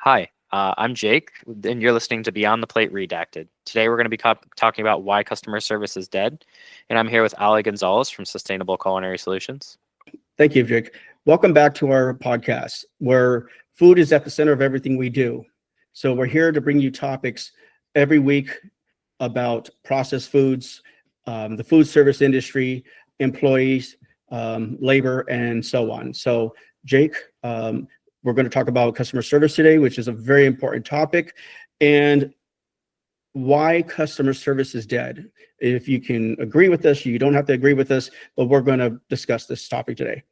Hi, I'm Jake, and you're listening to Beyond the Plate Redacted. Today, we're going to be talking about why customer service is dead, and I'm here with Ali Gonzalez from Sustainable Culinary Solutions. Thank you, Jake. Welcome back to our podcast where food is at the center of everything we do. So we're here to bring you topics every week about processed foods, the food service industry, employees, labor, and so on. So, Jake, we're going to talk about customer service today, which is a very important topic, and why customer service is dead. If you can agree with us, you don't have to agree with us, but we're going to discuss this topic today.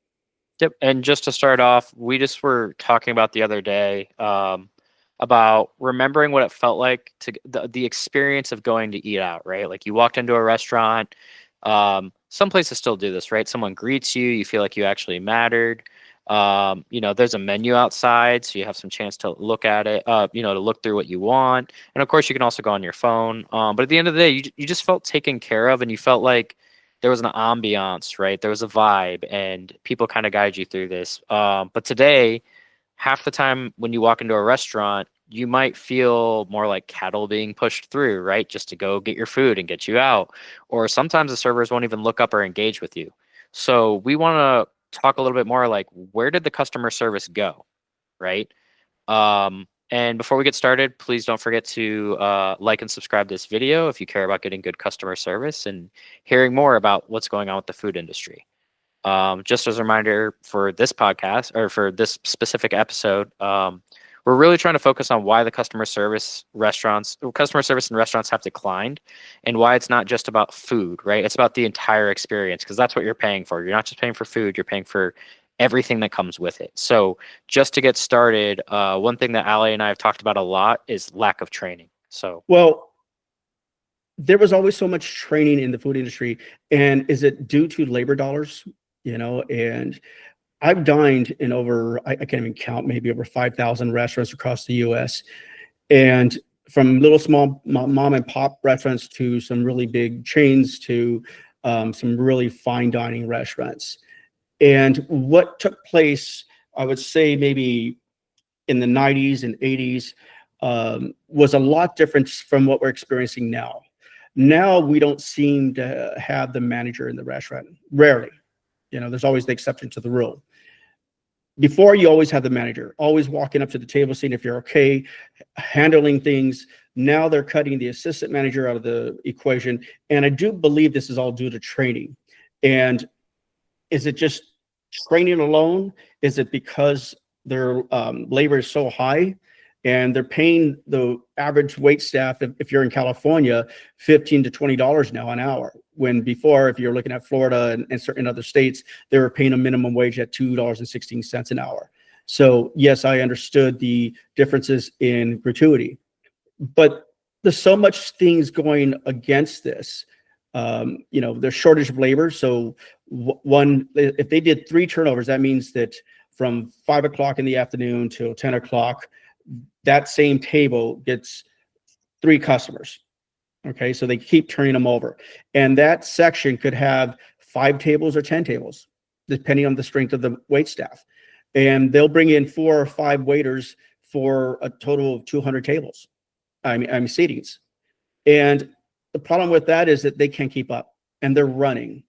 Yep, and just to start off, we just were talking about the other day about remembering what it felt like to the experience of going to eat out, right? Like you walked into a restaurant. Some places still do this, right? Someone greets you, you feel like you actually mattered. There's a menu outside, so you have some chance to look at it, to look through what you want. And of course, you can also go on your phone. But at the end of the day, you just felt taken care of, and you felt like there was an ambiance, right? There was a vibe, and people kind of guide you through this. But today, half the time when you walk into a restaurant, you might feel more like cattle being pushed through, right? Just to go get your food and get you out. Or sometimes the servers won't even look up or engage with you. So we want to talk a little bit more like, where did the customer service go, right? And before we get started, please don't forget to like and subscribe to this video if you care about getting good customer service and hearing more about what's going on with the food industry. Just as a reminder for this podcast or for this specific episode, we're really trying to focus on why the customer service in restaurants have declined, and why it's not just about food, right? It's about the entire experience, because that's what you're paying for. You're not just paying for food, you're paying for everything that comes with it. So just to get started, one thing that Ali and I have talked about a lot is lack of training. So, Well, there was always so much training in the food industry. And is it due to labor dollars? And I've dined in over, I can't even count, maybe over 5,000 restaurants across the US. And from little small mom and pop restaurants to some really big chains to some really fine dining restaurants. And what took place, I would say maybe in the 90s and 80s, was a lot different from what we're experiencing now. Now we don't seem to have the manager in the restaurant. Rarely. There's always the exception to the rule. Before, you always had the manager, always walking up to the table, seeing if you're okay, handling things. Now they're cutting the assistant manager out of the equation. And I do believe this is all due to training. And is it just training alone? Is it because their labor is so high and they're paying the average wait staff, if you're in California, $15 to $20 now an hour, when before, if you're looking at Florida and certain other states, they were paying a minimum wage at $2.16 an hour. So yes, I understood the differences in gratuity, but there's so much things going against this. There's shortage of labor. So if they did 3 turnovers, that means that from 5 o'clock in the afternoon till 10 o'clock, that same table gets 3 customers. Okay, so they keep turning them over. And that section could have 5 tables or 10 tables, depending on the strength of the wait staff. And they'll bring in 4 or 5 waiters for a total of 200 tables. Seatings. And the problem with that is that they can't keep up, and they're running.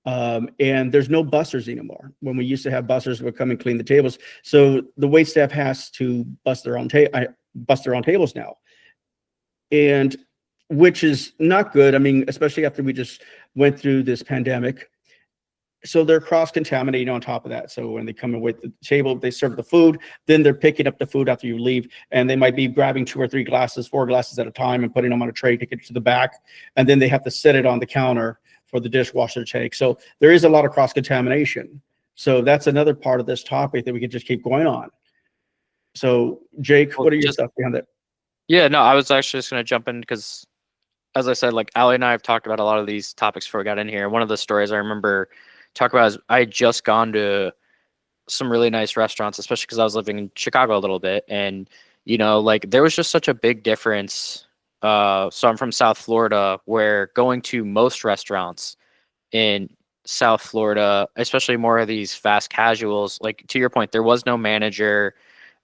And there's no busters anymore. When we used to have busters would come and clean the tables, so the wait staff has to bust their own tables now, and which is not good. I mean, especially after we just went through this pandemic. So they're cross-contaminating on top of that. So when they come and wait at the table, they serve the food, then they're picking up the food after you leave, and they might be grabbing 2 or 3 glasses, 4 glasses at a time, and putting them on a tray to get to the back, and then they have to set it on the counter for the dishwasher to take. So there is a lot of cross-contamination. So that's another part of this topic that we could just keep going on. So Jake, what are your thoughts behind that? Yeah, no, I was actually just going to jump in because, as I said, like Ali and I have talked about a lot of these topics before we got in here. One of the stories I remember talking about is I had just gone to some really nice restaurants, especially because I was living in Chicago a little bit. And, like there was just such a big difference. So I'm from South Florida, where going to most restaurants in South Florida, especially more of these fast casuals, like to your point, there was no manager.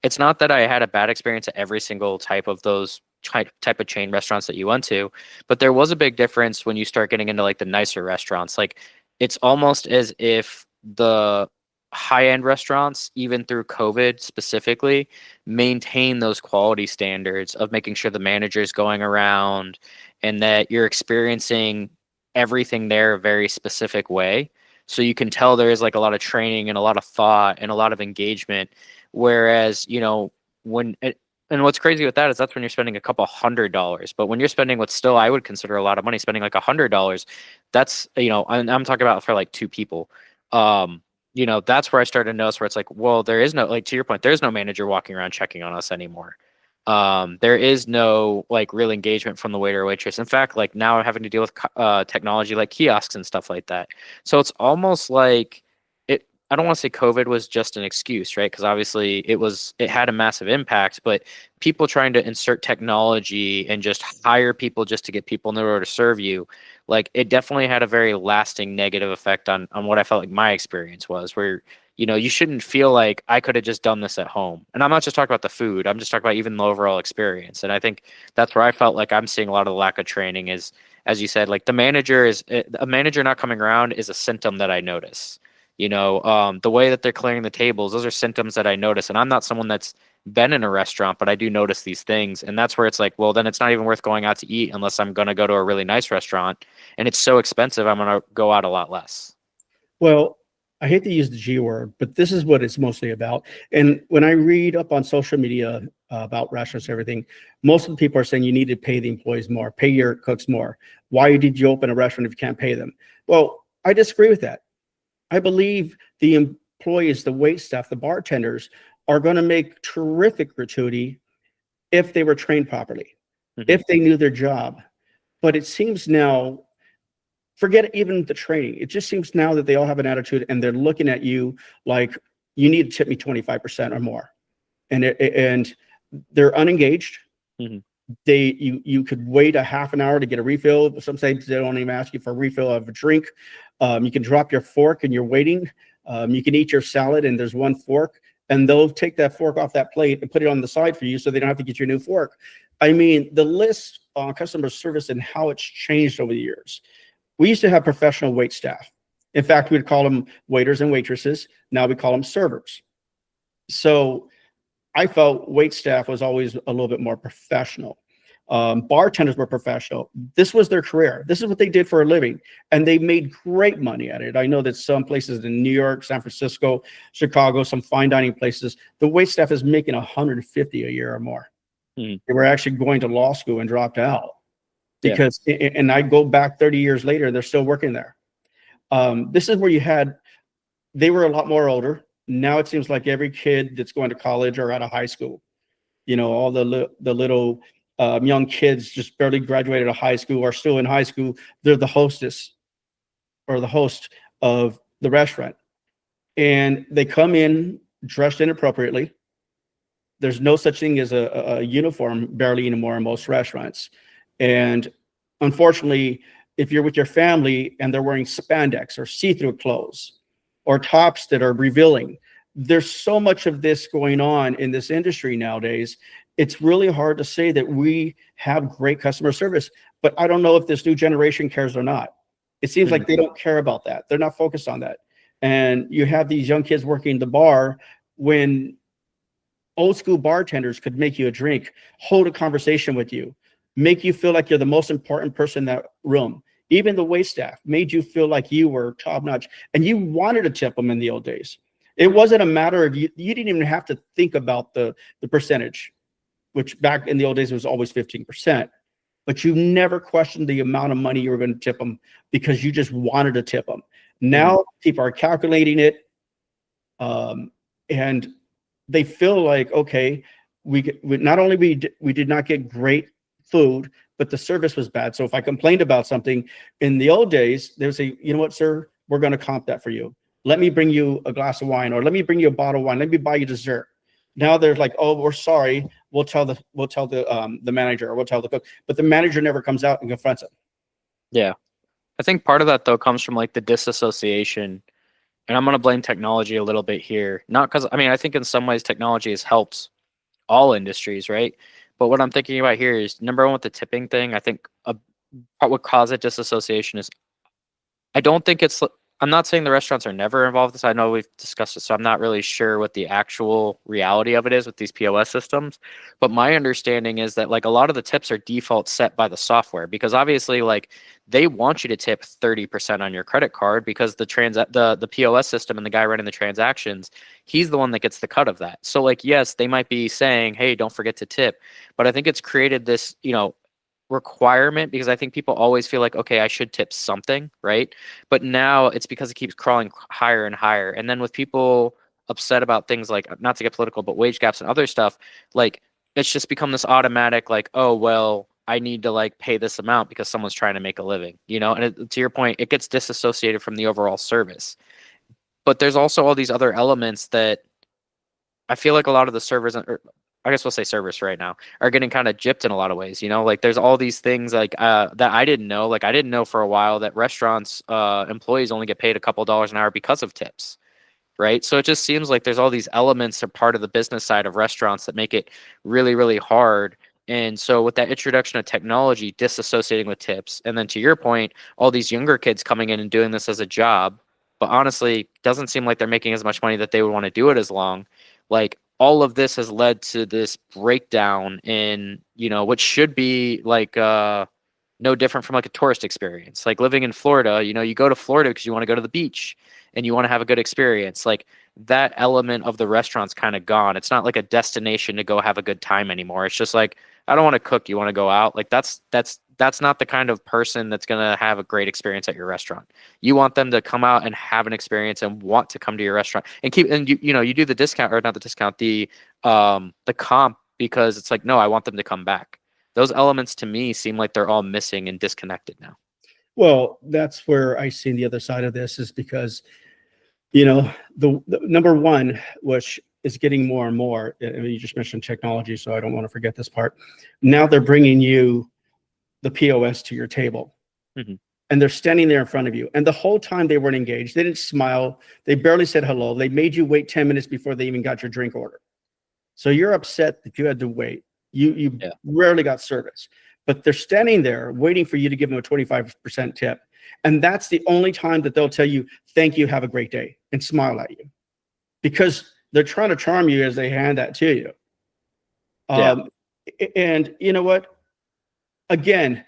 it's not that I had a bad experience at every single type of those type of chain restaurants that you went to, but there was a big difference when you start getting into like the nicer restaurants. Like it's almost as if the high end restaurants, even through COVID specifically, maintain those quality standards of making sure the manager's going around and that you're experiencing everything there a very specific way. So you can tell there is like a lot of training and a lot of thought and a lot of engagement. Whereas, when it, and what's crazy with that is that's when you're spending a couple $100. But when you're spending what's still I would consider a lot of money, spending like $100, that's I'm talking about for like two people. Um, that's where I started to notice where it's like, well, there is no, like to your point, there's no manager walking around checking on us anymore. There is no like real engagement from the waiter or waitress. In fact, like now I'm having to deal with technology like kiosks and stuff like that. So it's almost like I don't want to say COVID was just an excuse, right? Because obviously it had a massive impact, but people trying to insert technology and just hire people just to get people in order to serve you, like it definitely had a very lasting negative effect on what I felt like my experience was, where you shouldn't feel like I could have just done this at home. And I'm not just talking about the food, I'm just talking about even the overall experience. And I think that's where I felt like I'm seeing a lot of the lack of training is, as you said, like a manager not coming around is a symptom that I notice. The way that they're clearing the tables, those are symptoms that I notice. And I'm not someone that's been in a restaurant, but I do notice these things. And that's where it's like, well, then it's not even worth going out to eat unless I'm going to go to a really nice restaurant. And it's so expensive, I'm going to go out a lot less. Well, I hate to use the G word, but this is what it's mostly about. And when I read up on social media about restaurants and everything, most of the people are saying you need to pay the employees more, pay your cooks more. Why did you open a restaurant if you can't pay them? Well, I disagree with that. I believe the employees, the wait staff, the bartenders are going to make terrific gratuity if they were trained properly, if they knew their job. But it seems now, forget even the training, it just seems now that they all have an attitude and they're looking at you like you need to tip me 25% or more. And they're unengaged. Mm-hmm. You could wait a half an hour to get a refill. Sometimes they don't even ask you for a refill of a drink. You can drop your fork and you're waiting. You can eat your salad and there's one fork, and they'll take that fork off that plate and put it on the side for you so they don't have to get you a new fork. I mean, the list on customer service and how it's changed over the years. We used to have professional wait staff. In fact, we'd call them waiters and waitresses. Now we call them servers. So I felt wait staff was always a little bit more professional. Bartenders were professional. This was their career. This is what they did for a living, and they made great money at it. I know that some places in New York, San Francisco, Chicago, some fine dining places, the wait staff is making 150 a year or more. They were actually going to law school and dropped out because, and I go back 30 years later, they're still working there. This is where they were a lot more older. Now it seems like every kid that's going to college or out of high school, all the little young kids just barely graduated out of high school are still in high school. They're the hostess or the host of the restaurant. And they come in dressed inappropriately. There's no such thing as a uniform barely anymore in most restaurants. And unfortunately, if you're with your family and they're wearing spandex or see-through clothes or tops that are revealing, there's so much of this going on in this industry nowadays. It's really hard to say that we have great customer service, but I don't know if this new generation cares or not. It seems like they don't care about that. They're not focused on that. And you have these young kids working the bar when old school bartenders could make you a drink, hold a conversation with you, make you feel like you're the most important person in that room. Even the wait staff made you feel like you were top notch and you wanted to tip them in the old days. It wasn't a matter of you didn't even have to think about the percentage, which back in the old days was always 15%. But you never questioned the amount of money you were going to tip them because you just wanted to tip them. Now people are calculating it, and they feel like, okay, we not only we did not get great food, but the service was bad. So if I complained about something in the old days, they would say, you know what, sir, we're going to comp that for you. Let me bring you a glass of wine, or let me bring you a bottle of wine. Let me buy you dessert. Now they're like, oh, we're sorry. We'll tell the manager, or we'll tell the cook, but the manager never comes out and confronts them. Yeah. I think part of that though comes from like the disassociation, and I'm going to blame technology a little bit here. Not because, I mean, I think in some ways technology has helped all industries, right? But what I'm thinking about here is number one with the tipping thing. I think what would cause a disassociation is I don't think it's. I'm not saying the restaurants are never involved in this. I know we've discussed it, so I'm not really sure what the actual reality of it is with these POS systems. But my understanding is that like a lot of the tips are default set by the software because obviously like they want you to tip 30% on your credit card because the POS system and the guy running the transactions, he's the one that gets the cut of that. So like yes, they might be saying, hey, don't forget to tip, but I think it's created this, requirement because I think people always feel like, okay, I should tip something, right? But now it's because it keeps crawling higher and higher. And then with people upset about things like, not to get political, but wage gaps and other stuff, like it's just become this automatic, like, oh, well, I need to like pay this amount because someone's trying to make a living, And to your point, it gets disassociated from the overall service. But there's also all these other elements that I feel like a lot of the servers, or I guess we'll say servers right now, are getting kind of gypped in a lot of ways. Like there's all these things like that I didn't know. Like I didn't know for a while that restaurants employees only get paid a couple dollars an hour because of tips, right? So it just seems like there's all these elements are part of the business side of restaurants that make it really, really hard. And so with that introduction of technology disassociating with tips, and then to your point, all these younger kids coming in and doing this as a job, but honestly, doesn't seem like they're making as much money that they would want to do it as long. Like all of this has led to this breakdown in, what should be like no different from like a tourist experience. Like living in Florida, you go to Florida because you want to go to the beach and you want to have a good experience. Like that element of the restaurant's kind of gone. It's not like a destination to go have a good time anymore. It's just like, I don't want to cook. You want to go out? Like that's not the kind of person that's going to have a great experience at your restaurant. You want them to come out and have an experience and want to come to your restaurant and you do the discount or not the discount, the comp because it's like, no, I want them to come back. Those elements to me seem like they're all missing and disconnected now. Well, that's where I see the other side of this is because, the number one, which is getting more and more, you just mentioned technology, so I don't want to forget this part. Now they're bringing you the POS to your table. Mm-hmm. And they're standing there in front of you. And the whole time they weren't engaged. They didn't smile. They barely said hello. They made you wait 10 minutes before they even got your drink order. So you're upset that you had to wait. You rarely got service. But they're standing there waiting for you to give them a 25% tip. And that's the only time that they'll tell you, thank you, have a great day, and smile at you. Because they're trying to charm you as they hand that to you. And you know what? Again,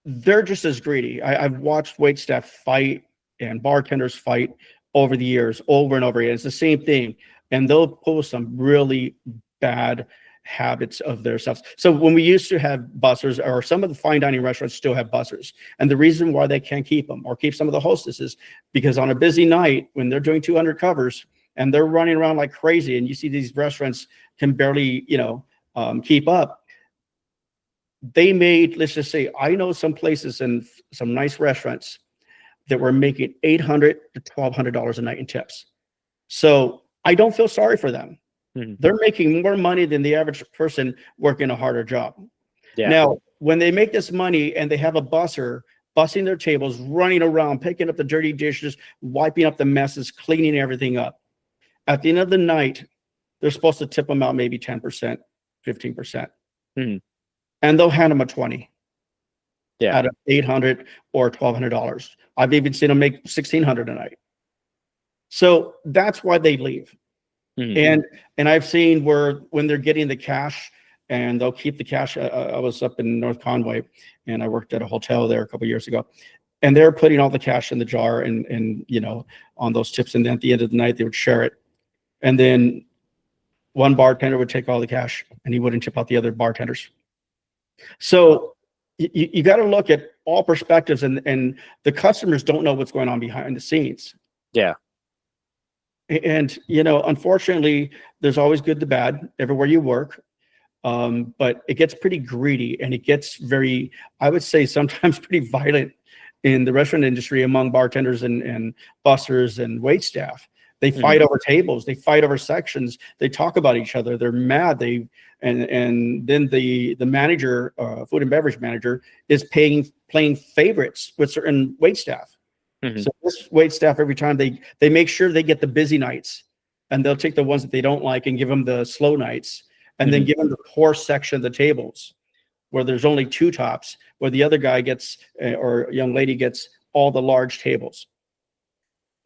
they're just as greedy. I've watched waitstaff fight and bartenders fight over the years, over and over again. It's the same thing. And they'll pull some really bad habits of their stuff. So when we used to have bussers, or some of the fine dining restaurants still have bussers, and the reason why they can't keep them or keep some of the hostesses, because on a busy night when they're doing 200 covers and they're running around like crazy, and you see these restaurants can barely, keep up. They made, let's just say, I know some places and some nice restaurants that were making $800 to $1,200 a night in tips. So I don't feel sorry for them. Mm-hmm. They're making more money than the average person working a harder job. Yeah. Now, when they make this money and they have a busser bussing their tables, running around, picking up the dirty dishes, wiping up the messes, cleaning everything up, at the end of the night, they're supposed to tip them out maybe 10%, 15%. Mm-hmm. And they'll hand them a 20 out of $800 or $1,200. I've even seen them make $1,600 a night. So that's why they leave. Mm-hmm. And I've seen where when they're getting the cash and they'll keep the cash. I was up in North Conway and I worked at a hotel there a couple of years ago, and they're putting all the cash in the jar and on those tips. And then at the end of the night, they would share it. And then one bartender would take all the cash and he wouldn't tip out the other bartenders. So you got to look at all perspectives, and the customers don't know what's going on behind the scenes. Yeah. And, unfortunately, there's always good to bad everywhere you work. But it gets pretty greedy, and it gets very, I would say, sometimes pretty violent in the restaurant industry among bartenders and bussers and waitstaff. They fight over tables. They fight over sections. They talk about each other. They're mad. And then the manager, food and beverage manager, is playing favorites with certain waitstaff. Mm-hmm. So this waitstaff, every time they make sure they get the busy nights, and they'll take the ones that they don't like and give them the slow nights. and then give them the poor section of the tables where there's only two tops, where the other guy gets or young lady gets all the large tables.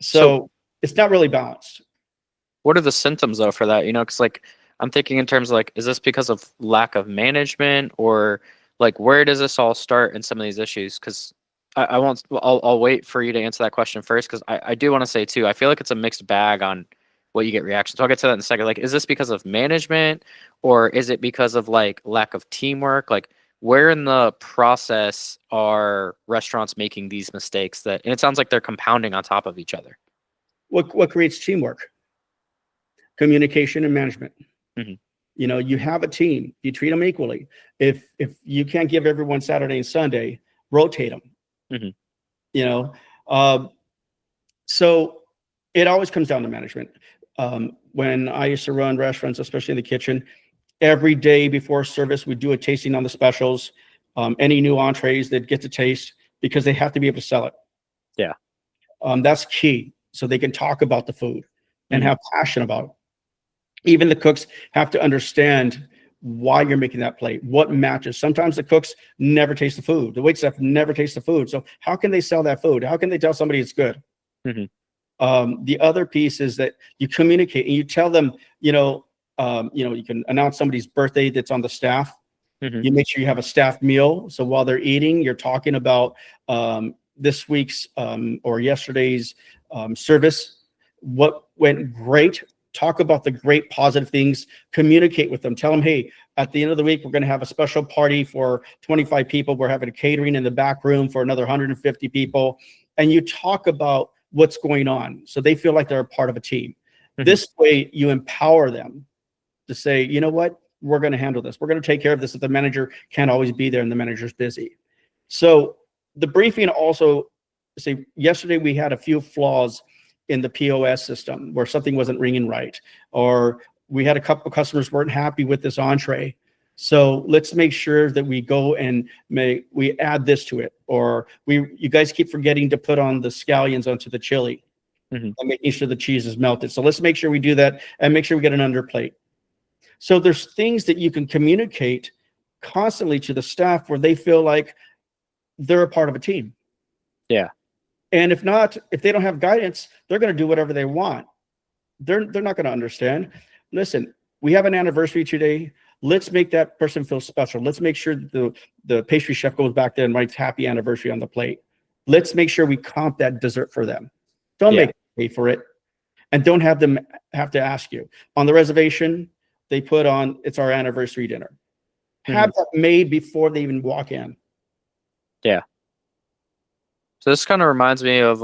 So it's not really balanced. What are the symptoms though for that? You know, because like I'm thinking in terms of like, is this because of lack of management, or like where does this all start in some of these issues? Because I won't. I'll wait for you to answer that question first, because I do want to say too. I feel like it's a mixed bag on what you get reactions. So I'll get to that in a second. Like, is this because of management, or is it because of like lack of teamwork? Like, where in the process are restaurants making these mistakes that? And it sounds like they're compounding on top of each other. What creates teamwork? Communication and management. Mm-hmm. You know, you have a team, you treat them equally. If you can't give everyone Saturday and Sunday, rotate them. Mm-hmm. You know, so it always comes down to management. When I used to run restaurants, especially in the kitchen, every day before service, we do a tasting on the specials, any new entrees that get to taste, because they have to be able to sell it. Yeah. That's key. So they can talk about the food and have passion about it. Even the cooks have to understand why you're making that plate, what matches. Sometimes the cooks never taste the food. The waitstaff never tastes the food. So how can they sell that food? How can they tell somebody it's good? The other piece is that you communicate and you tell them, you can announce somebody's birthday that's on the staff. You make sure you have a staff meal. So while they're eating, you're talking about this week's or yesterday's service, what went great. Talk about the great positive things, communicate with them, tell them, hey, at the end of the week, we're going to have a special party for 25 people. We're having a catering in the back room for another 150 people. And you talk about what's going on, so they feel like they're a part of a team. This way you empower them to say, you know what, we're going to handle this. We're going to take care of this if the manager can't always be there and the manager's busy. So the briefing also, say yesterday we had a few flaws in the POS system where something wasn't ringing right, or we had a couple of customers weren't happy with this entree. So let's make sure that we go and we add this to it, or you guys keep forgetting to put on the scallions onto the chili and making sure the cheese is melted. So let's make sure we do that and make sure we get an underplate. So there's things that you can communicate constantly to the staff where they feel like they're a part of a team. Yeah. And if not, if they don't have guidance, they're going to do whatever they want. They're not going to understand. Listen, we have an anniversary today. Let's make that person feel special. Let's make sure that the pastry chef goes back there and writes happy anniversary on the plate. Let's make sure we comp that dessert for them. Don't make them pay for it. And don't have them have to ask you. On the reservation, they put on, it's our anniversary dinner. Have that made before they even walk in. Yeah. So this kind of reminds me of,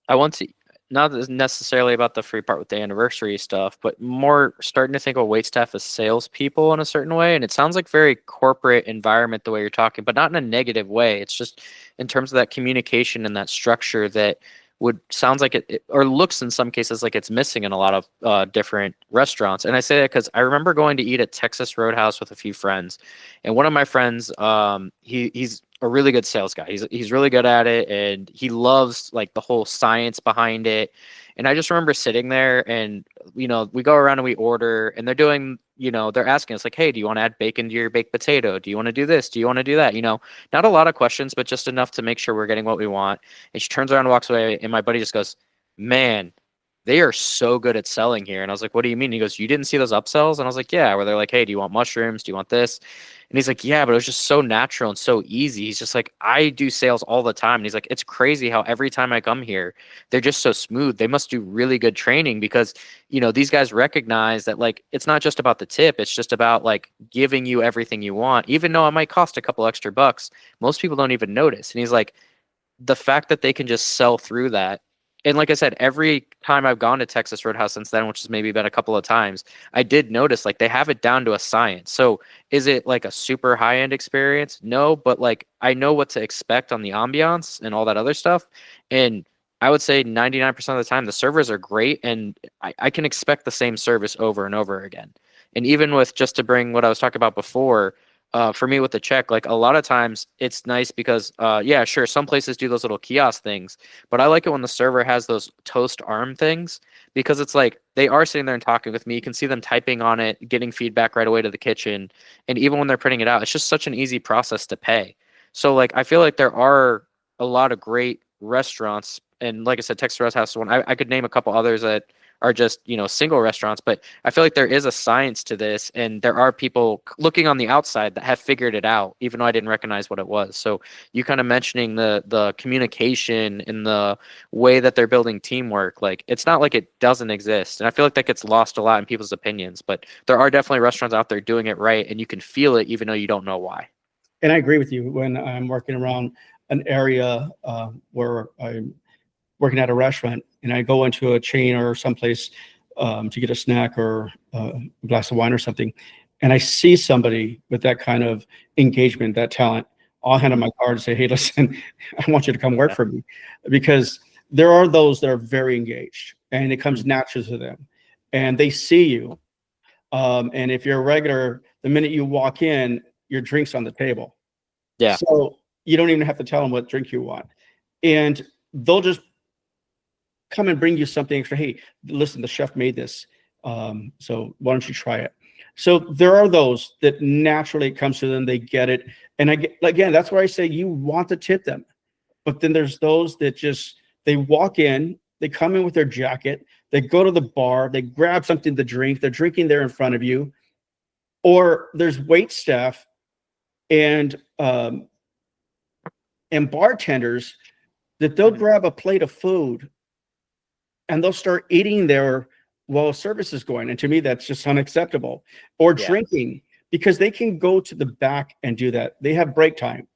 I want to, not necessarily about the free part with the anniversary stuff, but more starting to think of waitstaff as salespeople in a certain way. And it sounds like very corporate environment the way you're talking, but not in a negative way. It's just in terms of that communication and that structure that sounds like it or looks in some cases like it's missing in a lot of different restaurants. And I say that because I remember going to eat at Texas Roadhouse with a few friends, and one of my friends, he's a really good sales guy. He's really good at it, and he loves like the whole science behind it. And I just remember sitting there, and we go around and we order, and they're doing, they're asking us like, hey, do you want to add bacon to your baked potato? Do you want to do this? Do you want to do that? Not a lot of questions, but just enough to make sure we're getting what we want. And she turns around and walks away, and my buddy just goes, man, they are so good at selling here. And I was like, what do you mean? He goes, you didn't see those upsells? And I was like, yeah, where they're like, hey, do you want mushrooms? Do you want this? And he's like, yeah, but it was just so natural and so easy. He's just like, I do sales all the time. And he's like, it's crazy how every time I come here, they're just so smooth. They must do really good training because, these guys recognize that like, it's not just about the tip. It's just about like giving you everything you want, even though it might cost a couple extra bucks. Most people don't even notice. And he's like, the fact that they can just sell through that. And like I said, every time I've gone to Texas Roadhouse since then, which has maybe been a couple of times, I did notice like they have it down to a science. So is it like a super high-end experience? No, but like I know what to expect on the ambiance and all that other stuff. And I would say 99% of the time the servers are great, and I can expect the same service over and over again. And even with, just to bring what I was talking about before, for me with the check, like a lot of times it's nice because yeah, sure, some places do those little kiosk things, but I like it when the server has those toast arm things because it's like they are sitting there and talking with me. You can see them typing on it, getting feedback right away to the kitchen, and even when they're printing it out, it's just such an easy process to pay. So like I feel like there are a lot of great restaurants, and like I said, Texas Roadhouse is one. I could name a couple others that are just, you know, single restaurants, but I feel like there is a science to this, and there are people looking on the outside that have figured it out, even though I didn't recognize what it was. So you kind of mentioning the communication and the way that they're building teamwork, like it's not like it doesn't exist, and I feel like that gets lost a lot in people's opinions. But there are definitely restaurants out there doing it right, and you can feel it even though you don't know why. And I agree with you. When I'm working around an area where I'm working at a restaurant and I go into a chain or someplace to get a snack or a glass of wine or something, and I see somebody with that kind of engagement, that talent, I'll hand them my card and say, hey, listen, I want you to come work Yeah. for me. Because there are those that are very engaged and it comes natural to them and they see you. And if you're a regular, the minute you walk in, your drink's on the table. Yeah. So you don't even have to tell them what drink you want. And they'll just come and bring you something extra. Hey, listen, the chef made this. So why don't you try it? So there are those that naturally it comes to them, they get it. And again, that's where I say you want to tip them. But then there's those that just, they walk in, they come in with their jacket, they go to the bar, they grab something to drink, they're drinking there in front of you. Or there's wait staff and bartenders that they'll grab a plate of food and they'll start eating there while service is going. And to me, that's just unacceptable. Or Yeah. drinking, because they can go to the back and do that. They have break time.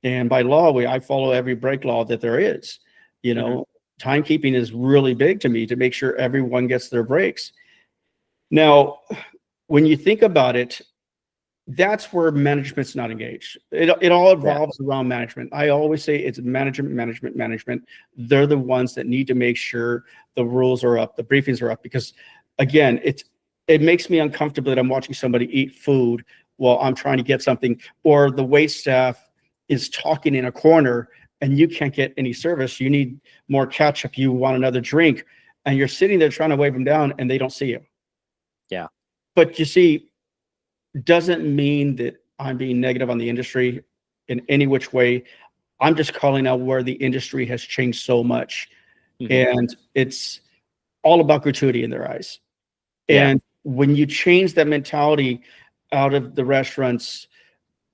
And by law, I follow every break law that there is. You know, timekeeping is really big to me to make sure everyone gets their breaks. Now, when you think about it, that's where management's not engaged. It all evolves around management. I always say it's management. They're the ones that need to make sure the rules are up, the briefings are up, because again, it makes me uncomfortable that I'm watching somebody eat food while I'm trying to get something, or the wait staff is talking in a corner and you can't get any service. You need more ketchup, you want another drink, and you're sitting there trying to wave them down and they don't see you. Yeah. But you see, doesn't mean that I'm being negative on the industry in any which way. I'm just calling out where the industry has changed so much. And it's all about gratuity in their eyes. Yeah. And when you change that mentality out of the restaurants,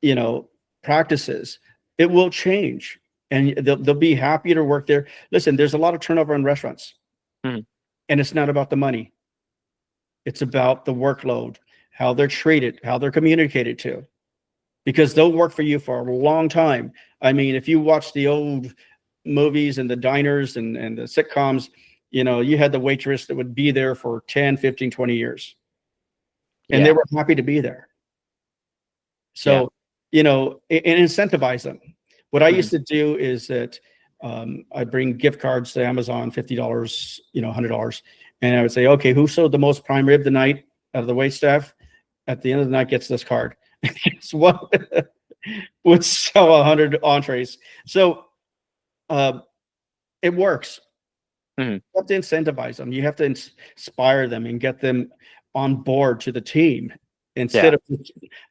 you know, practices, it will change and they'll be happy to work there. Listen, there's a lot of turnover in restaurants and it's not about the money. It's about the workload, how they're treated, how they're communicated to, because they'll work for you for a long time. I mean, if you watch the old movies and the diners and the sitcoms, you know, you had the waitress that would be there for 10, 15, 20 years. And they were happy to be there. So, you know, and incentivize them. What I used to do is that I bring gift cards to Amazon, $50, you know, $100. And I would say, okay, who sold the most prime rib tonight out of the wait staff? At the end of the night gets this card. Guess what? Would sell 100 entrees. So it works. You have to incentivize them. You have to inspire them and get them on board to the team instead of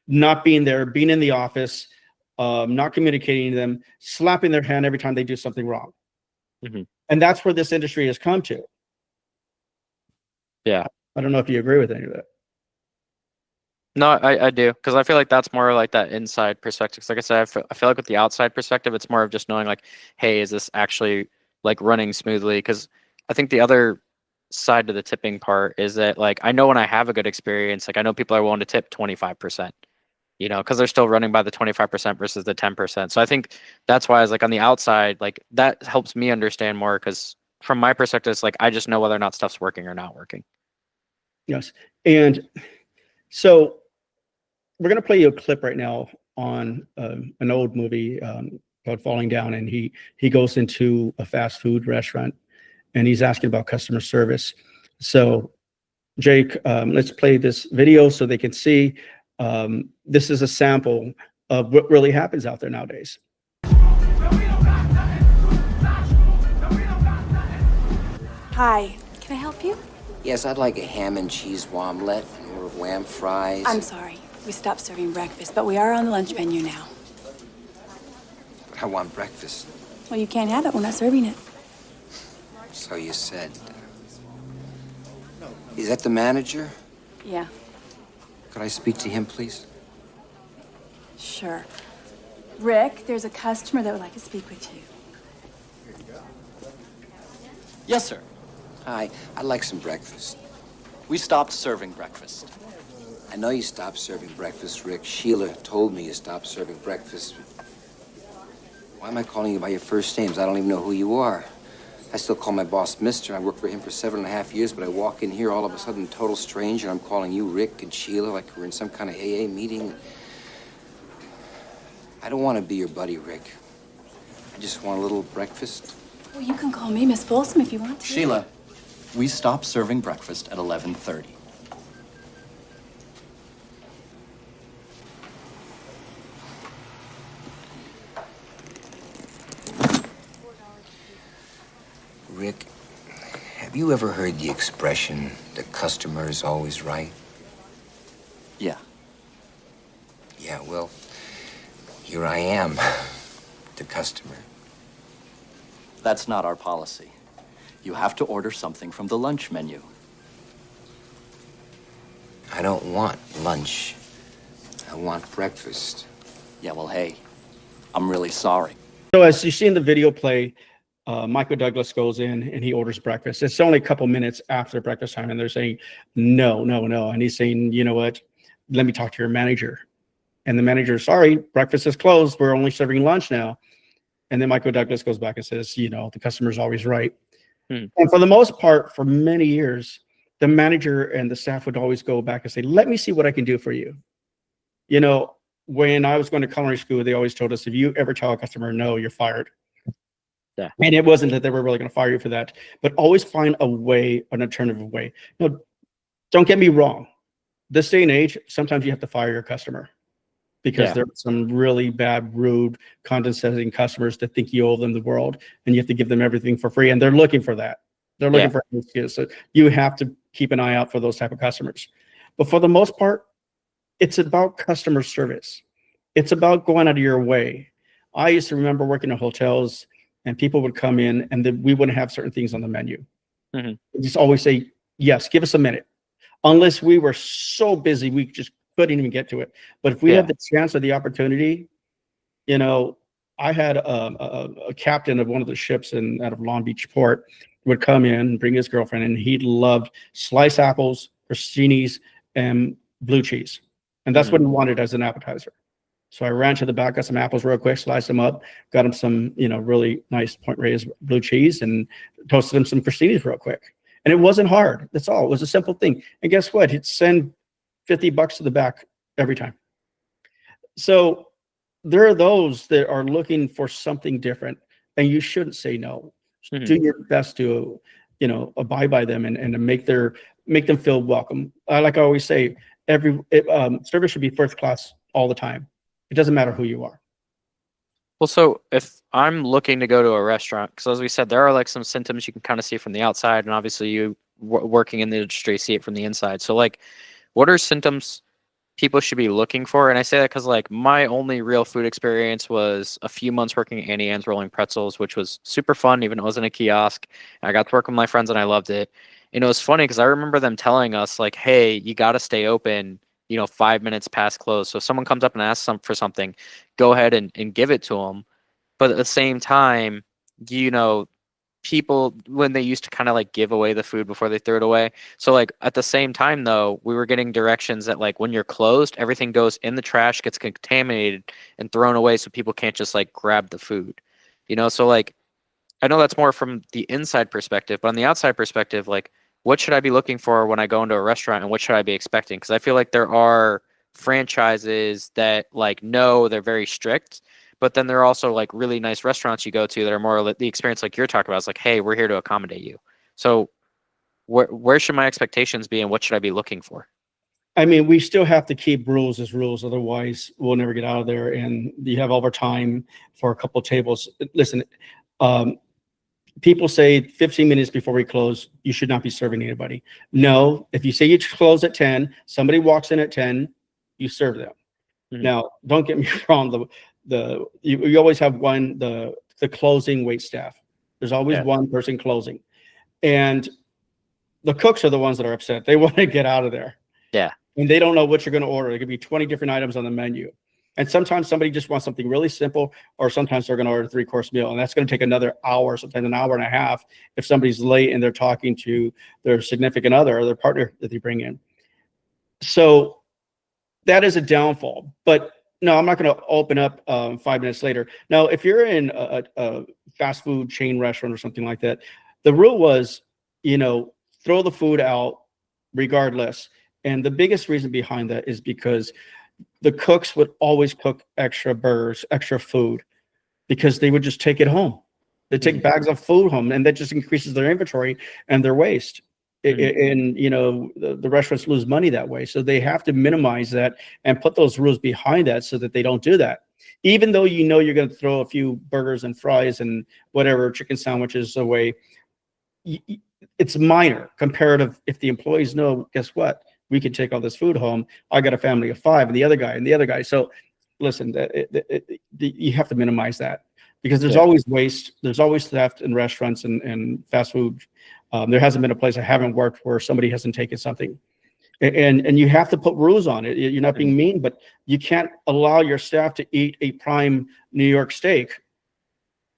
not being there, being in the office, not communicating to them, slapping their hand every time they do something wrong. And that's where this industry has come to. Yeah. I don't know if you agree with any of that. No, I do, because I feel like that's more like that inside perspective. 'Cause like I said, I feel like with the outside perspective, it's more of just knowing like, hey, is this actually like running smoothly? Because I think the other side to the tipping part is that like I know when I have a good experience, like I know people are willing to tip 25%, you know, because they're still running by the 25% versus the 10%. So I think that's why I was like on the outside, like that helps me understand more, because from my perspective, it's like I just know whether or not stuff's working or not working. Yes. And so we're going to play you a clip right now on an old movie called Falling Down. And he goes into a fast food restaurant and he's asking about customer service. So Jake, let's play this video so they can see. This is a sample of what really happens out there nowadays. Hi, can I help you? Yes, I'd like a ham and cheese omelet and more wham fries. I'm sorry, we stopped serving breakfast, but we are on the lunch menu now. But I want breakfast. Well, you can't have it, we're not serving it. So you said. Is that the manager? Yeah, Could I speak to him, please? sure. Rick, there's a customer that would like to speak with you. Yes, sir. Hi, I'd like some breakfast. We stopped serving breakfast. I know you stopped serving breakfast, Rick. Sheila told me you stopped serving breakfast. Why am I calling you by your first names? I don't even know who you are. I still call my boss Mister. I worked for him for 7.5 years, but I walk in here all of a sudden, total stranger, and I'm calling you Rick and Sheila like we're in some kind of AA meeting. I don't want to be your buddy, Rick. I just want a little breakfast. Well, you can call me Miss Folsom if you want to. Sheila, we stopped serving breakfast at 11:30. Rick, have you ever heard the expression, the customer is always right? Yeah. Yeah, well, here I am, the customer. That's not our policy. You have to order something from the lunch menu. I don't want lunch. I want breakfast. Yeah, well, hey, I'm really sorry. So as you see in the video play, Michael Douglas goes in and he orders breakfast. It's only a couple minutes after breakfast time, and they're saying, no, no, no. And he's saying, you know what? Let me talk to your manager. And the manager, sorry, breakfast is closed. We're only serving lunch now. And then Michael Douglas goes back and says, you know, the customer's always right. And for the most part, for many years, the manager and the staff would always go back and say, let me see what I can do for you. You know, when I was going to culinary school, they always told us, if you ever tell a customer no, you're fired. Yeah. And it wasn't that they were really going to fire you for that, but always find a way, an alternative way. No, don't get me wrong. This day and age, sometimes you have to fire your customer because there are some really bad, rude, condescending customers that think you owe them the world, and you have to give them everything for free. And they're looking for that. They're looking for an excuse. So you have to keep an eye out for those type of customers. But for the most part, it's about customer service. It's about going out of your way. I used to remember working in hotels, and people would come in and then we wouldn't have certain things on the menu. Just always say, yes, give us a minute. Unless we were so busy, we just couldn't even get to it. But if we had the chance or the opportunity, you know, I had a captain of one of the ships out of Long Beach Port would come in and bring his girlfriend, and he loved sliced apples, crostinis, and blue cheese. And that's what he wanted as an appetizer. So I ran to the back, got some apples real quick, sliced them up, got him some, you know, really nice point raised blue cheese, and toasted him some crostinis real quick. And it wasn't hard. That's all. It was a simple thing. And guess what? He'd send $50 to the back every time. So there are those that are looking for something different, and you shouldn't say no. Do your best to, you know, abide by them and to make them feel welcome. Like I always say, service should be first class all the time. It doesn't matter who you are. Well, so if I'm looking to go to a restaurant, because as we said, there are like some symptoms you can kind of see from the outside, and obviously you working in the industry see it from the inside. So like, what are symptoms people should be looking for? And I say that because like my only real food experience was a few months working at Annie Ann's Rolling Pretzels, which was super fun, even though it wasn't a kiosk. And I got to work with my friends and I loved it. And it was funny because I remember them telling us like, hey, you got to stay open, you know, 5 minutes past close. So if someone comes up and asks for something, go ahead and give it to them. But at the same time, you know, people, when they used to kind of like give away the food before they threw it away. So like at the same time though, we were getting directions that like when you're closed, everything goes in the trash, gets contaminated and thrown away so people can't just like grab the food. You know, so like I know that's more from the inside perspective, but on the outside perspective, like what should I be looking for when I go into a restaurant, and what should I be expecting? Because I feel like there are franchises that like no, they're very strict, but then there are also like really nice restaurants you go to that are more the experience like you're talking about. It's like, hey, we're here to accommodate you. So where should my expectations be, and what should I be looking for? I mean, we still have to keep rules as rules. Otherwise, we'll never get out of there. And you have overtime for a couple of tables. Listen, um, people say 15 minutes before we close, you should not be serving anybody. No, if you say you close at 10, somebody walks in at 10, you serve them. Mhm. Now, don't get me wrong. You always have the closing wait staff. There's always one person closing. And the cooks are the ones that are upset. They want to get out of there. Yeah. And they don't know what you're going to order. There could be 20 different items on the menu. And sometimes somebody just wants something really simple, or sometimes they're going to order a 3-course meal. And that's going to take another hour, sometimes an hour and a half, if somebody's late and they're talking to their significant other or their partner that they bring in. So that is a downfall. But no, I'm not going to open up 5 minutes later. Now, if you're in a fast food chain restaurant or something like that, the rule was, throw the food out regardless. And the biggest reason behind that is because the cooks would always cook extra burgers, extra food, because they would just take it home. They take bags of food home, and that just increases their inventory and their waste. And the restaurants lose money that way. So they have to minimize that and put those rules behind that so that they don't do that. Even though you're going to throw a few burgers and fries and whatever chicken sandwiches away, it's minor comparative. If the employees know, guess what? We can take all this food home. I got a family of 5, and the other guy. So listen, you have to minimize that, because there's always waste. There's always theft in restaurants and fast food. There hasn't been a place I haven't worked where somebody hasn't taken something. And you have to put rules on it. You're not being mean, but you can't allow your staff to eat a prime New York steak.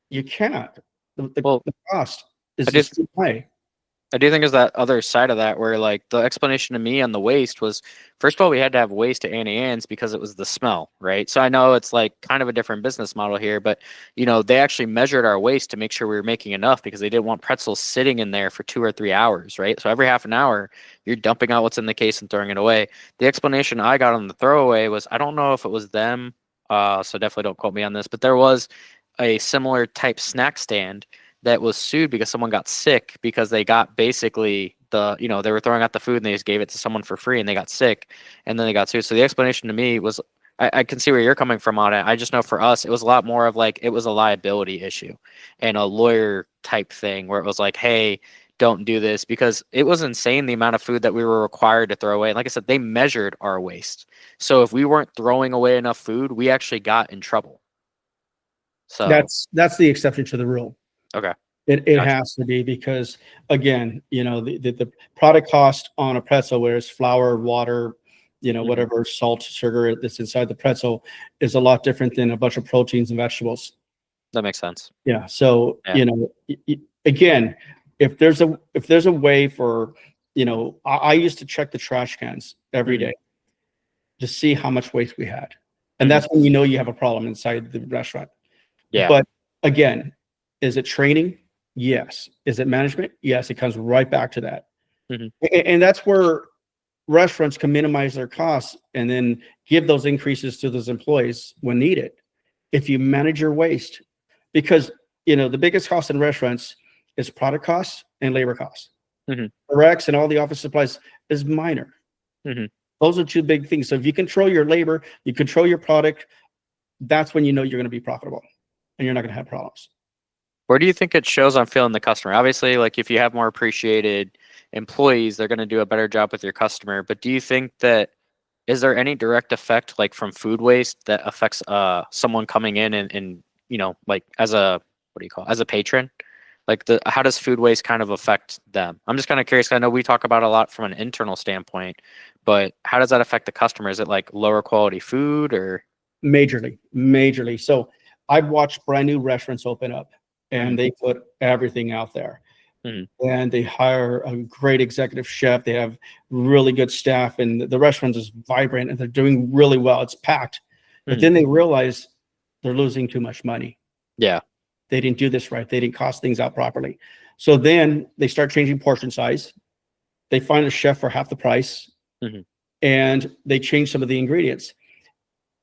You can't. The cost is just too high. I do think is that other side of that, where like the explanation to me on the waste was, first of all, we had to have waste at Annie Ann's because it was the smell, right? So I know it's like kind of a different business model here, but they actually measured our waste to make sure we were making enough, because they didn't want pretzels sitting in there for 2 or 3 hours, right? So every half an hour, you're dumping out what's in the case and throwing it away. The explanation I got on the throwaway was, I don't know if it was them, so definitely don't quote me on this, but there was a similar type snack stand that was sued because someone got sick, because they got basically they were throwing out the food and they just gave it to someone for free and they got sick, and then they got sued. So the explanation to me was, I can see where you're coming from on it. I just know for us, it was a lot more of like, it was a liability issue and a lawyer type thing, where it was like, hey, don't do this, because it was insane the amount of food that we were required to throw away. And like I said, they measured our waste. So if we weren't throwing away enough food, we actually got in trouble. So that's the exception to the rule. Okay. It Gotcha. has to be, because again, the product cost on a pretzel, where it's flour, water, whatever salt, sugar that's inside the pretzel, is a lot different than a bunch of proteins and vegetables. That makes sense. Yeah. So, again, if there's a way for, I used to check the trash cans every day to see how much waste we had. And that's when you have a problem inside the restaurant. Yeah. But again, is it training? Yes. Is it management? Yes. It comes right back to that. And that's where restaurants can minimize their costs and then give those increases to those employees when needed. If you manage your waste, because the biggest cost in restaurants is product costs and labor costs. Rex and all the office supplies is minor. Those are 2 big things. So if you control your labor, you control your product, that's when you're going to be profitable and you're not going to have problems. Where do you think it shows on feeling the customer? Obviously, like if you have more appreciated employees, they're going to do a better job with your customer. But do you think that, is there any direct effect, like from food waste, that affects someone coming in and like as a, what do you call it, as a patron? Like how does food waste kind of affect them? I'm just kind of curious, 'cause I know we talk about it a lot from an internal standpoint, but how does that affect the customer? Is it like lower quality food or? Majorly. So I've watched brand new restaurants open up, and they put everything out there. And they hire a great executive chef. They have really good staff, and the restaurant is vibrant and they're doing really well. It's packed. But then they realize they're losing too much money. Yeah. They didn't do this right. They didn't cost things out properly. So then they start changing portion size. They find a chef for half the price, and they change some of the ingredients.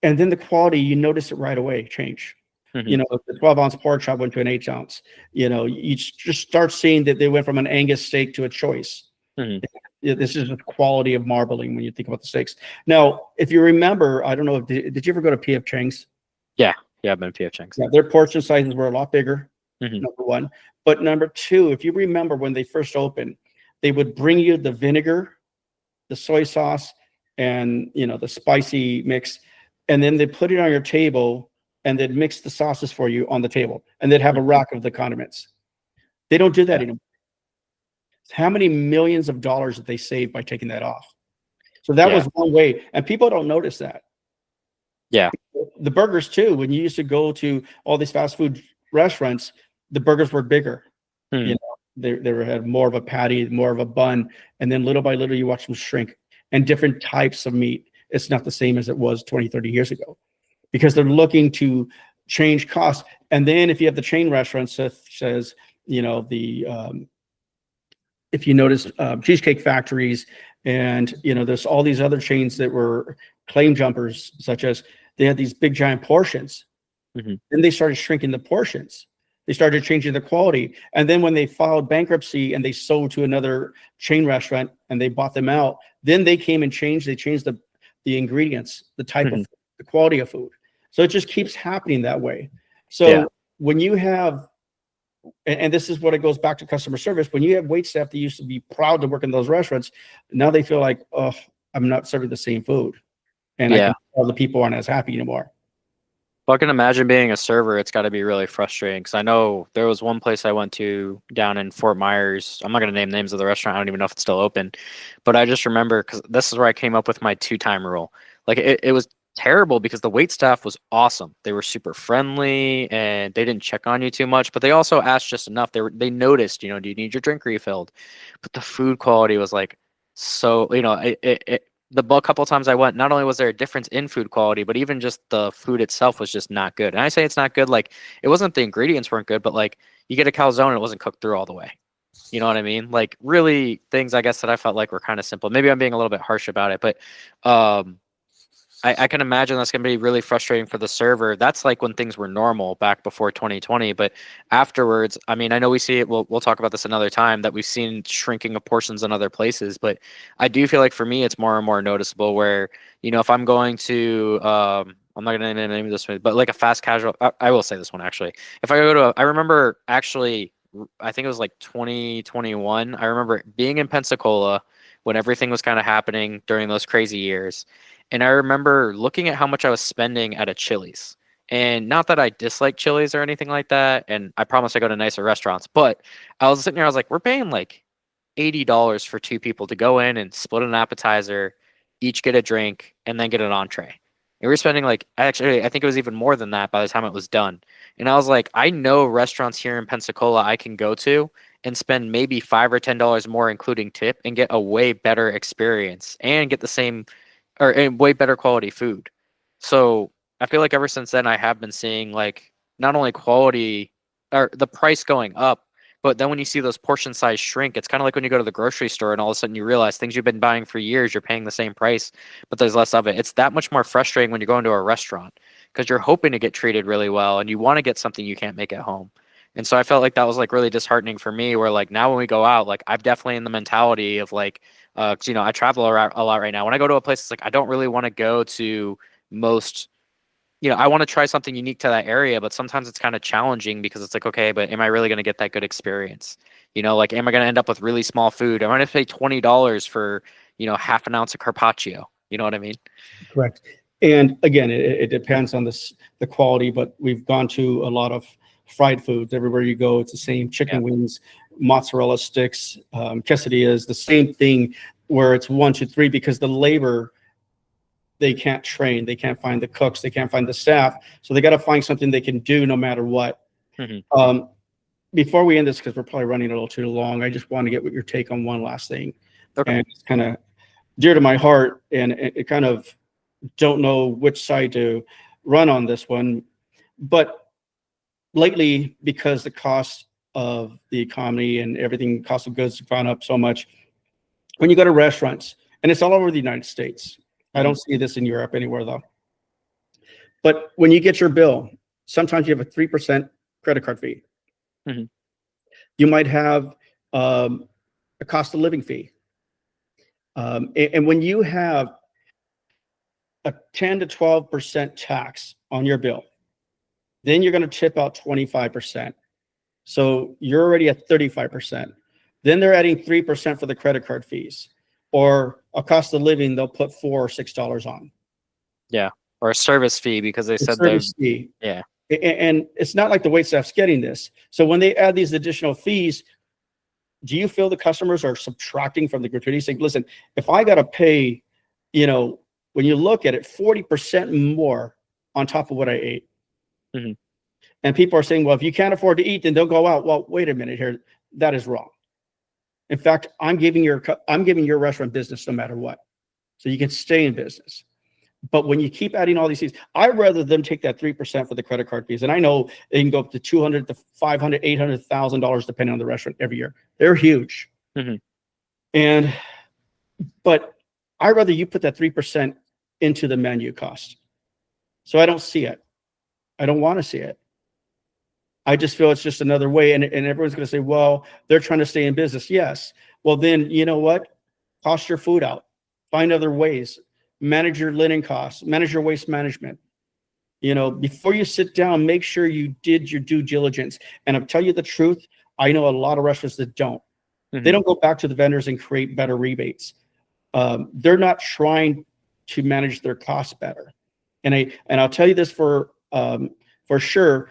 And then the quality, you notice it right away, change. The 12-ounce pork chop went to an 8-ounce. You just start seeing that they went from an Angus steak to a choice. this is the quality of marbling when you think about the steaks. Now, if you remember, I don't know, did you ever go to P.F. Chang's? Yeah, I've been to P.F. Chang's. Yeah, their portion sizes were a lot bigger, Mhm. number one. But number two, if you remember when they first opened, they would bring you the vinegar, the soy sauce, and the spicy mix, and then they put it on your table and they'd mix the sauces for you on the table, and they'd have a rack of the condiments. They don't do that anymore. How many millions of dollars did they save by taking that off? So that was one way, and people don't notice that. Yeah. The burgers too. When you used to go to all these fast food restaurants, the burgers were bigger. Hmm. They had more of a patty, more of a bun, and then little by little you watch them shrink. And different types of meat. It's not the same as it was 20, 30 years ago, because they're looking to change costs. And then if you have the chain restaurants, such as if you notice Cheesecake Factories, and there's all these other chains that were claim jumpers, such as they had these big giant portions. Mhm. Then they started shrinking the portions. They started changing the quality. And then when they filed bankruptcy and they sold to another chain restaurant and they bought them out, then they came and changed. They changed the ingredients, the type of the quality of food. So it just keeps happening that way. So when you have, and this is what it goes back to customer service, when you have wait staff that used to be proud to work in those restaurants, now they feel like, oh, I'm not serving the same food. And I can tell the people aren't as happy anymore. Well, I can imagine being a server. It's got to be really frustrating, because I know there was one place I went to down in Fort Myers. I'm not going to name names of the restaurant. I don't even know if it's still open, but I just remember, because this is where I came up with my 2-time rule. Like it was terrible because the wait staff was awesome. They were super friendly and they didn't check on you too much, but they also asked just enough. They noticed, do you need your drink refilled? But the food quality was like, so, the couple of times I went, not only was there a difference in food quality, but even just the food itself was just not good. And I say it's not good, like it wasn't the ingredients weren't good, but like you get a calzone and it wasn't cooked through all the way. You know what I mean? Like really things I guess that I felt like were kind of simple. Maybe I'm being a little bit harsh about it, but I can imagine that's going to be really frustrating for the server. That's like when things were normal back before 2020, but afterwards, I mean, I know we see it. We'll talk about this another time, that we've seen shrinking of portions in other places, but I do feel like for me, it's more and more noticeable where, if I'm going to, I'm not going to name this one, but like a fast casual, I will say this one actually. If I go to, I remember actually, I think it was like 2021. I remember being in Pensacola when everything was kind of happening during those crazy years. And I remember looking at how much I was spending at a Chili's. And not that I dislike Chili's or anything like that. And I promise I go to nicer restaurants. But I was sitting there, I was like, we're paying like $80 for 2 people to go in and split an appetizer, each get a drink, and then get an entree. And we were spending like, actually, I think it was even more than that by the time it was done. And I was like, I know restaurants here in Pensacola I can go to and spend maybe $5 or $10 more, including tip, and get a way better experience and get the same and way better quality food. So I feel like ever since then, I have been seeing like not only quality or the price going up, but then when you see those portion size shrink, it's kind of like when you go to the grocery store and all of a sudden you realize things you've been buying for years, you're paying the same price, but there's less of it. It's that much more frustrating when you're going to a restaurant because you're hoping to get treated really well and you want to get something you can't make at home. And so I felt like that was like really disheartening for me, where like now when we go out, like I'm definitely in the mentality of like, 'cause, I travel a lot right now. When I go to a place, it's like I don't really want to go to most, I want to try something unique to that area, but sometimes it's kind of challenging because it's like, okay, but am I really going to get that good experience? Like, am I going to end up with really small food? Am I going to pay $20 for, half an ounce of carpaccio? You know what I mean? Correct. And again, it depends on the quality, but we've gone to a lot of fried foods. Everywhere you go, it's the same chicken wings, mozzarella sticks, quesadillas, the same thing, where it's 1, 2, 3, because the labor, they can't train, they can't find the cooks, they can't find the staff. So they got to find something they can do no matter what. Mm-hmm. Before we end this, because we're probably running a little too long, I just want to get your take on one last thing. Okay. And it's kind of dear to my heart, and it kind of don't know which side to run on this one. But lately, because the cost of the economy and everything, cost of goods have gone up so much, when you go to restaurants, and it's all over the United States, I don't see this in Europe anywhere though. But when you get your bill, sometimes you have a 3% credit card fee. Mm-hmm. You might have a cost of living fee. And when you have a 10 to 12% tax on your bill, then you're going to chip out 25%. So you're already at 35%. Then they're adding 3% for the credit card fees, or a cost of living, they'll put $4 or $6 on. Yeah. Or a service fee because they The said they're, service fee. yeah. And it's not like the waitstaff's getting this. So when they add these additional fees, do you feel the customers are subtracting from the gratuity, saying, listen, if I got to pay, when you look at it, 40% more on top of what I ate. Mm-hmm. And people are saying, well, if you can't afford to eat, then don't go out. Well, wait a minute here. That is wrong. In fact, I'm giving your restaurant business no matter what. So you can stay in business. But when you keep adding all these things, I'd rather them take that 3% for the credit card fees. And I know they can go up to $200 to $500, $800,000 depending on the restaurant every year. They're huge. Mm-hmm. But I'd rather you put that 3% into the menu cost. So I don't see it. I don't want to see it. I just feel it's just another way. And everyone's going to say, well, they're trying to stay in business. Yes. Well, then you know what? Cost your food out. Find other ways. Manage your linen costs. Manage your waste management. Before you sit down, make sure you did your due diligence. And I'll tell you the truth, I know a lot of restaurants that don't. Mm-hmm. They don't go back to the vendors and create better rebates. They're not trying to manage their costs better. And I'll tell you this for sure.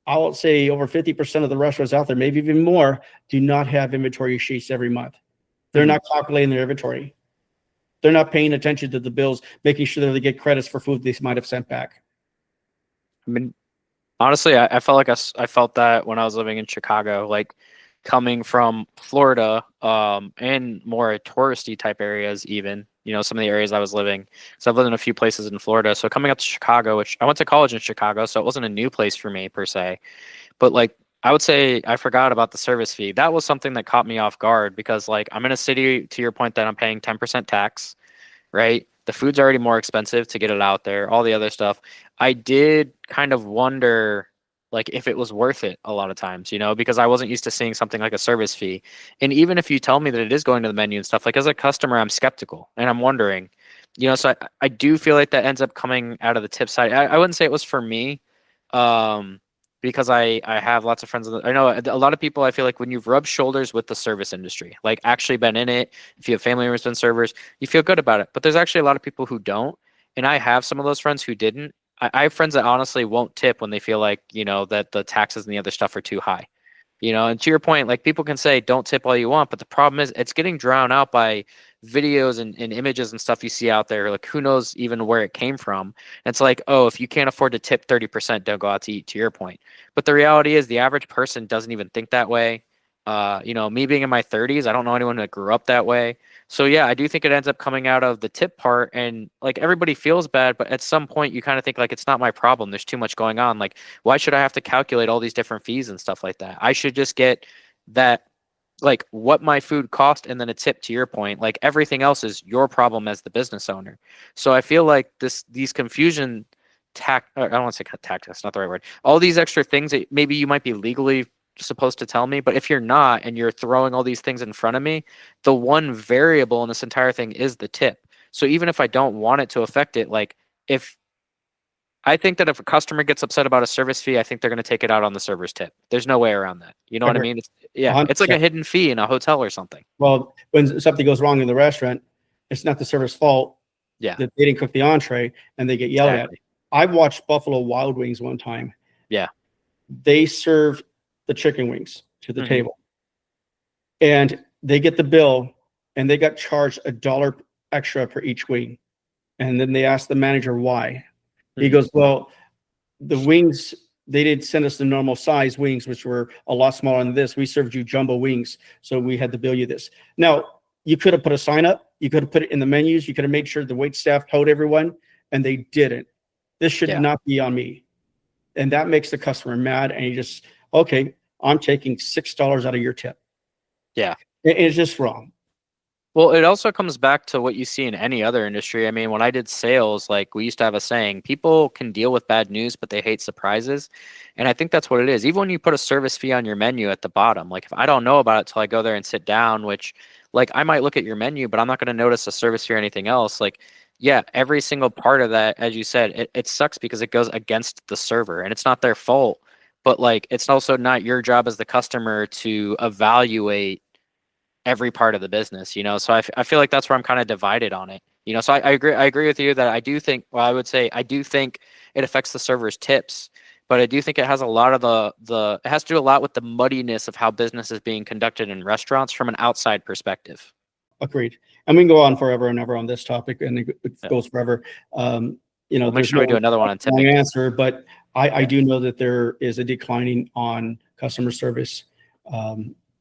I'll say over 50% of the restaurants out there, maybe even more, do not have inventory sheets every month. They're not calculating their inventory. They're not paying attention to the bills, making sure that they get credits for food they might have sent back. I mean, honestly, I felt like I felt that when I was living in Chicago, like coming from Florida, and more touristy type areas, even, some of the areas I was living. So I've lived in a few places in Florida. So coming up to Chicago, which I went to college in Chicago, so it wasn't a new place for me per se. But like, I would say I forgot about the service fee. That was something that caught me off guard because like I'm in a city, to your point, that I'm paying 10% tax, right? The food's already more expensive to get it out there, all the other stuff. I did kind of wonder like if it was worth it a lot of times, because I wasn't used to seeing something like a service fee. And even if you tell me that it is going to the menu and stuff, like as a customer, I'm skeptical and I'm wondering, so I do feel like that ends up coming out of the tip side. I wouldn't say it was for me, because I have lots of friends. I know a lot of people, I feel like when you've rubbed shoulders with the service industry, like actually been in it, if you have family members been servers, you feel good about it. But there's actually a lot of people who don't. And I have some of those friends who didn't. I have friends that honestly won't tip when they feel like, that the taxes and the other stuff are too high. And to your point, like people can say don't tip all you want, but the problem is it's getting drowned out by videos and images and stuff you see out there. Like who knows even where it came from. And it's like, oh, if you can't afford to tip 30%, don't go out to eat, to your point. But the reality is the average person doesn't even think that way. Me being in my 30s, I don't know anyone that grew up that way. So yeah, I do think it ends up coming out of the tip part, and like everybody feels bad, but at some point you kind of think like it's not my problem. There's too much going on. Like, why should I have to calculate all these different fees and stuff like that? I should just get that, like what my food cost and then a tip, to your point. Like everything else is your problem as the business owner. So I feel like these confusion I don't want to say tactics, that's not the right word. All these extra things that maybe you might be legally supposed to tell me, but if you're not and you're throwing all these things in front of me, the one variable in this entire thing is the tip. So even if I don't want it to affect it, like if I think that if a customer gets upset about a service fee, I think they're going to take it out on the server's tip. There's no way around that. You know what I mean? It's like a hidden fee in a hotel or something. Well, when something goes wrong in the restaurant, it's not the server's fault. Yeah. That they didn't cook the entree and they get yelled at. I watched Buffalo Wild Wings one time. Yeah. They served the chicken wings to the table, and they get the bill, and they got charged $1 extra per each wing. And then they asked the manager why. He goes, well, the wings, they didn't send us the normal size wings, which were a lot smaller than this. We served you jumbo wings, so we had to bill you this. Now, you could have put a sign up. You could have put it in the menus. You could have made sure the wait staff told everyone, and they didn't. This should not be on me. And that makes the customer mad, and you just, okay, I'm taking $6 out of your tip. Yeah. It's just wrong. Well, it also comes back to what you see in any other industry. I mean, when I did sales, like we used to have a saying, people can deal with bad news, but they hate surprises. And I think that's what it is. Even when you put a service fee on your menu at the bottom, like if I don't know about it till I go there and sit down, which like I might look at your menu, but I'm not going to notice a service fee or anything else. Like, yeah, every single part of that, as you said, it sucks because it goes against the server and it's not their fault, but like it's also not your job as the customer to evaluate every part of the business, you know? So I feel like that's where I'm kind of divided on it, you know? So I agree with you that I do think, well, I would say I do think it affects the server's tips, but I do think it has a lot of it has to do a lot with the muddiness of how business is being conducted in restaurants from an outside perspective. Agreed. And we can go on forever and ever on this topic, and it Yeah. goes forever. You know, We'll make there's sure we do another one on wrong tipping. answer, but I do know that there is a declining on customer service,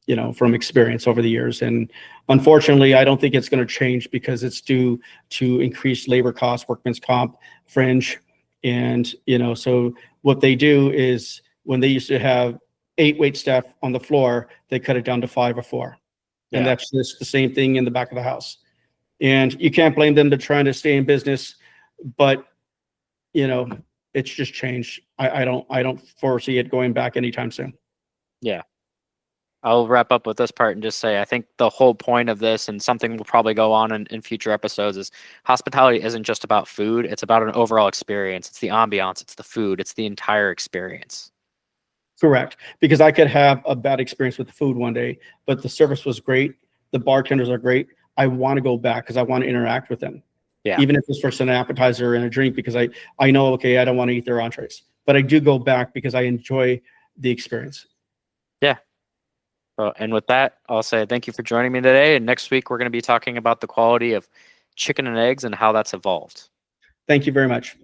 you know, from experience over the years. And unfortunately, I don't think it's going to change because it's due to increased labor costs, workman's comp, fringe. And, you know, so what they do is when they used to have 8 wait staff on the floor, they cut it down to 5 or 4. And Yeah. that's just the same thing in the back of the house. And you can't blame them to trying to stay in business, but you know, it's just changed. I don't foresee it going back anytime soon. Yeah. I'll wrap up with this part and just say I think the whole point of this, and something will probably go on in future episodes, is hospitality isn't just about food. It's about an overall experience. It's the ambiance. It's the food. It's the entire experience. Correct. Because I could have a bad experience with the food one day, but the service was great. The bartenders are great. I want to go back because I want to interact with them. Yeah. Even if it's for an appetizer and a drink, because I know, okay, I don't want to eat their entrees, but I do go back because I enjoy the experience. Yeah. And with that, I'll say thank you for joining me today. And next week, we're going to be talking about the quality of chicken and eggs and how that's evolved. Thank you very much.